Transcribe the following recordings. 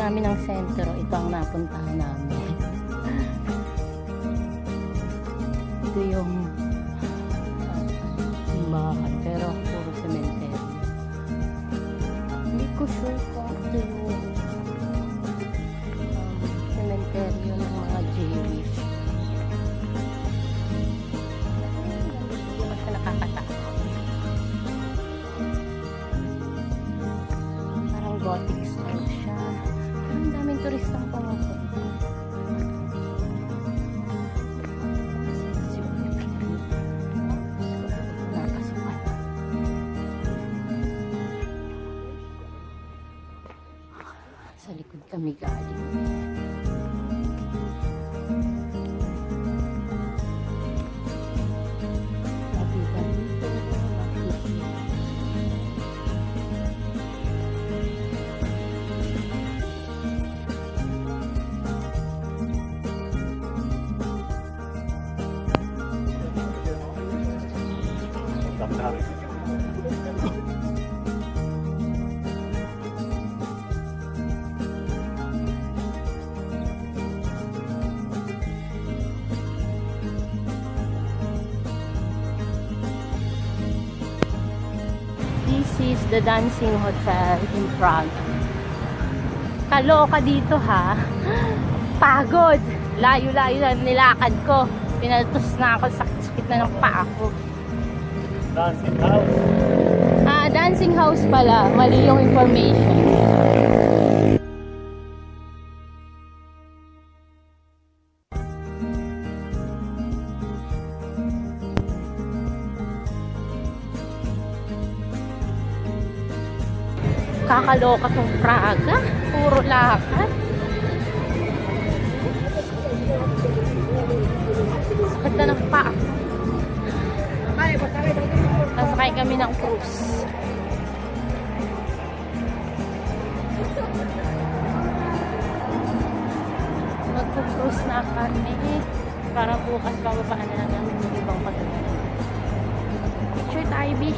namin ng sentro, ito ang napuntahan namin. Ito yung simbahan, pero puro cemetery. Hindi ko sure kung ito yung cemetery ng mga Jewish. Hindi naman siya nakakatakot. Parang gothic style siya. Pero ang daming turistang pumupunta. Sa likod kami galing. This is the Dancing Hotel in Prague. Kaloka dito ha. Pagod. Layo-layo na nilakad ko. Pinaltos na ako. Sakit-sakit na ng paa ko. Dancing house. Ah, dancing house pala. Mali yung information. Kakaloka tong Praga. Puro lakad. Sakit na ng paa. Nasakay kami ng cruise. Magpo-cruise na kami. Para bukas bababaan na lang namin yung ibang pagkakas. Picture tayo, B.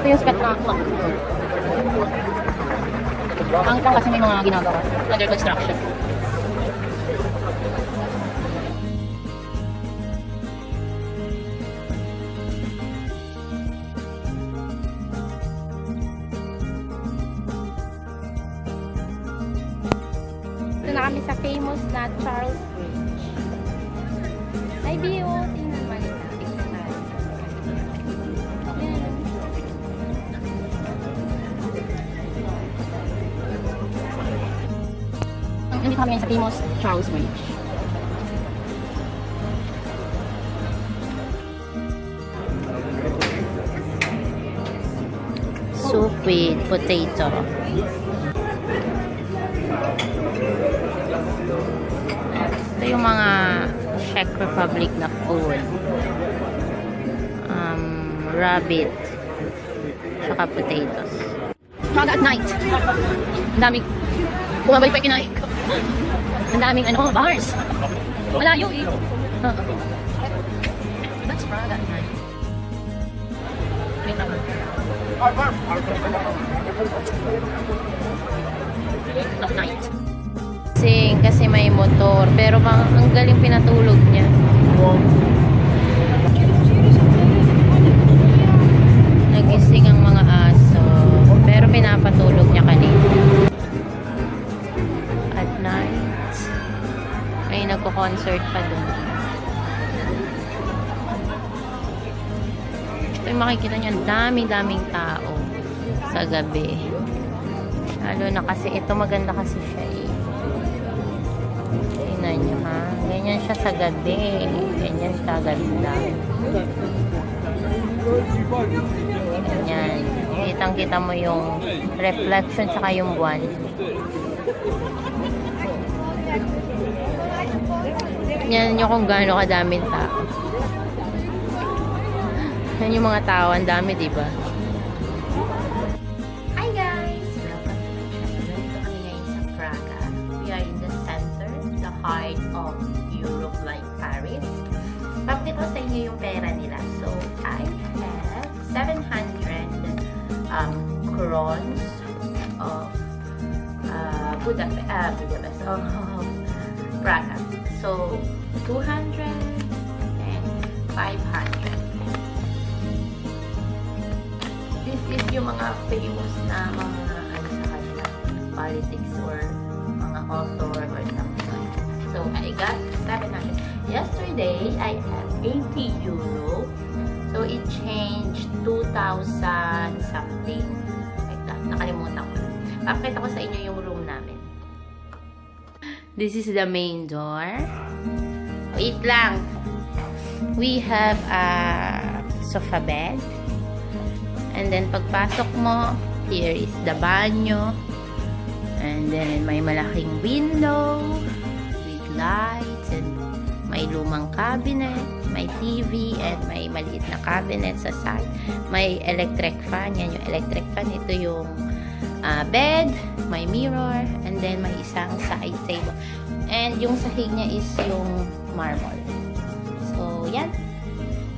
Ito yung spot ng clock. Pangit lang kasi may mga ginagawa. Under construction. Ito na kami sa famous na Charles Bridge. Ay, Bio, tingnan mali natin. Nandito kami ngayon sa famous Charles Bridge. Soup with potato. Ito yung mga Czech Republic na food. Rabbit. Tsaka potatoes. Praga at night. Ang daming bumabalik pa yung kinain ko. Ang daming bars. Malayo eh. That's Praga at night. Wait lang. At night. Kasi may motor. Pero ang galing pinatulog niya. Nagising ang mga aso. Pero pinapatulog niya kanina. At night. Ay, nagko-concert pa dun. Ito yung makikita niya. Daming tao sa gabi. Lalo na kasi ito maganda kasi siya eh. Tingnan niyo ha. Ganyan siya sa gabi. Ganyan siya ganda. Ganyan. Kitang-kita mo yung reflection saka yung buwan. Yan nyo kung gaano kadaming tao. Yan yung mga tao. Ang dami, diba? Hi guys! Welcome to my channel. Dito kami ngayon sa Praga. We are in the center, the heart of Europe like Paris. Papakita ko sa inyo yung pera nila. So, I have 700 crowns of Budapest of Praga. So, 200 and 500. This is yung mga famous na mga sa kanila, politics or mga author or something. So, I got 700. Yesterday, I had 80 euro. So, it changed 2,000 something. Like that. Nakalimutan ko. Papakita ko sa inyo yung room namin. This is the main door. Wait lang. We have a sofa bed. And then, pagpasok mo, here is the banyo. And then, may malaking window with lights and may lumang cabinet, may TV, and may maliit na cabinet sa side. May electric fan. Yan yung electric fan. Ito yung bed, may mirror, and then may isang side table. And yung sahig niya is yung marble. So, yan.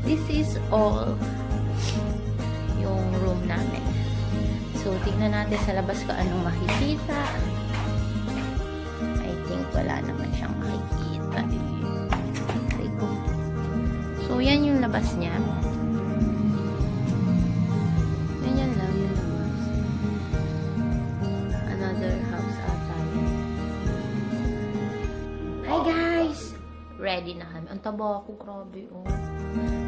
This is all yung room namin. So, tingnan natin sa labas ko anong makikita. I think wala naman siyang makikita. So, yan yung labas niya. Ganyan lang yung labas. Another house ata. Hi guys! Ready na kami. Ang taba ako, grabe oh.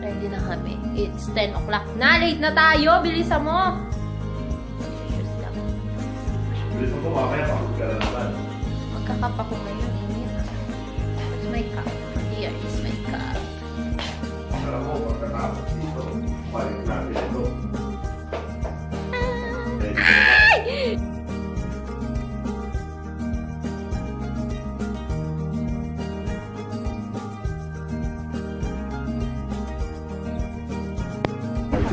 Ready na kami. It's 10 o'clock na. Late na tayo. Bilisan mo. Bilisan mo, mamaya pagod ka na naman. Magkakap ako ngayon. Init. Here's my cup. Here is my cup. Alam mo, pagkatapos dito, balik natin ito. Ay!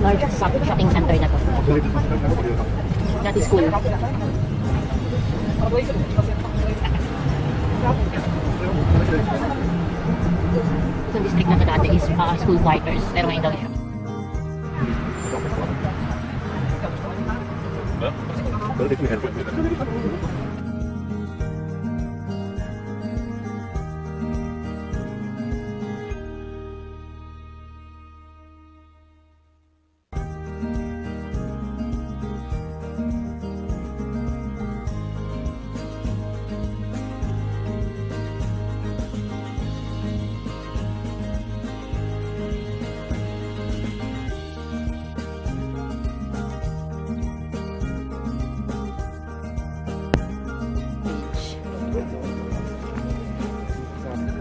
Largest shopping center na to. That is cool. Itong district na to dati is school quarters. Pero ngayon daw siya.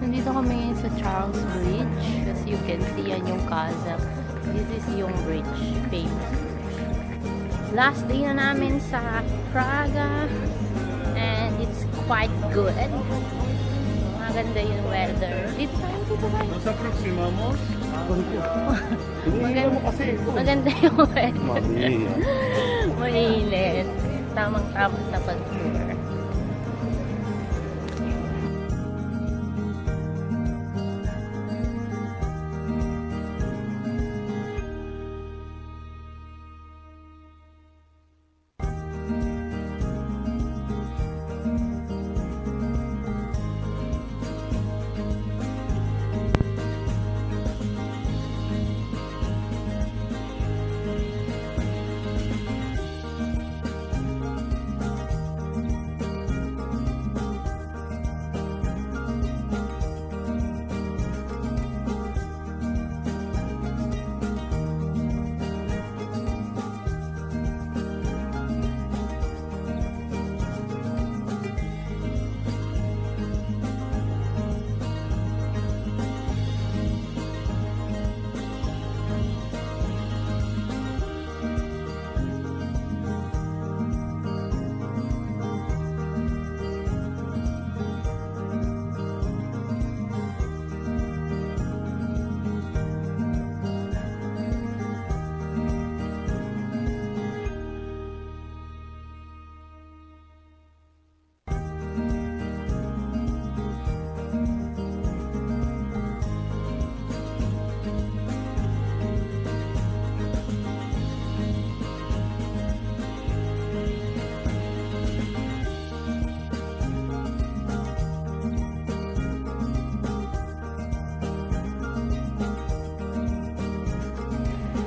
Nandito kami ngayon sa Charles Bridge. As you can see, yan yung Casa. This is yung bridge. Famous bridge. Last day na namin sa Praga. And it's quite good. Maganda yung weather. Dito tayo. Nos aproximamos. Maganda yung weather. Mainit. Tamang-tama sa pag-tour.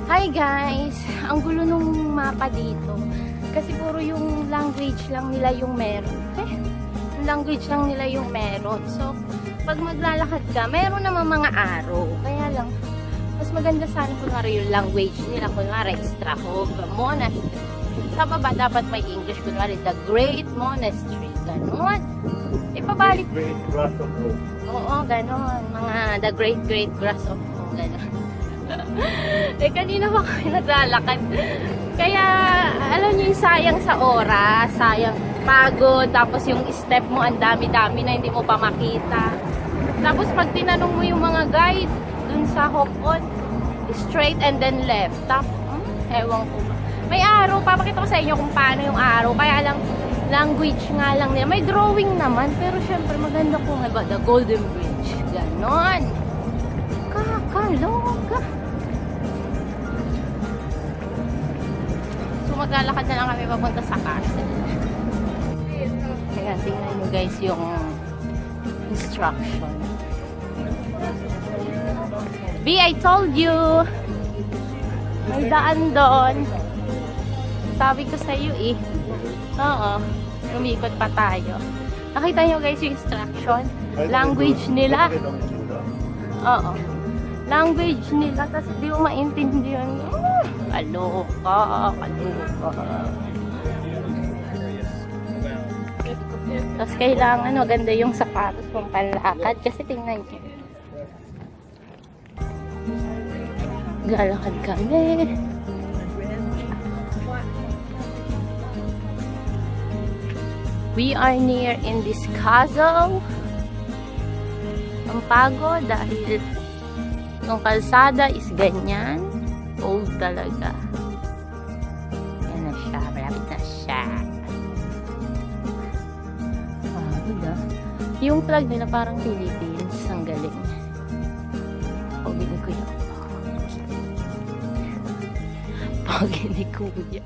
Hi guys! Ang gulo nung mapa dito. Kasi puro yung language lang nila yung meron. Language lang nila yung meron. So, pag maglalakad ka, meron naman mga arrow. Kaya lang, mas maganda sana kunwari yung language nila. Kunwari, Strahova Monastery. Sa baba, dapat may English. Kunwari, the Great Monastery. Ganon. Ipabalik. Great Grass of Hope. Oo, ganon. Mga the Great Grass of Hope. Ganon. Kanina pa kami naglalakad. Kaya, alam niyo yung sayang sa oras, sayang pagod, tapos yung step mo, ang dami-dami na hindi mo pa makita. Tapos pag tinanong mo yung mga guide, dun sa hop-on, straight and then left. Tapos, ewan ko ba. May araw, papakita ko sa inyo kung paano yung araw. Kaya lang, language nga lang nila. May drawing naman, pero syempre maganda kung the Golden Bridge. Ganon. Kakaloka. Maglalakad na lang kami papunta sa castle. Kaya tingnan nyo guys yung instruction. B, I told you! May daan doon. Sabi ko sa iyo eh. Oo. Lumikot pa tayo. Nakita nyo guys yung instruction? Language nila. Oo. Language nila. Tapos di mo maintindihan. Kaloka. Tapos kailangan maganda yung sapatos pang panlakad kasi tingnan nyo. Galakad kami. We are near in this castle. Ang pagod dahil yung kalsada is ganyan. Old talaga. Yan na siya. Malapit na siya. Pagod ah. Yung flag nila parang Philippines. Ang galing. Pogi ni Kuya. Pogi ni Kuya.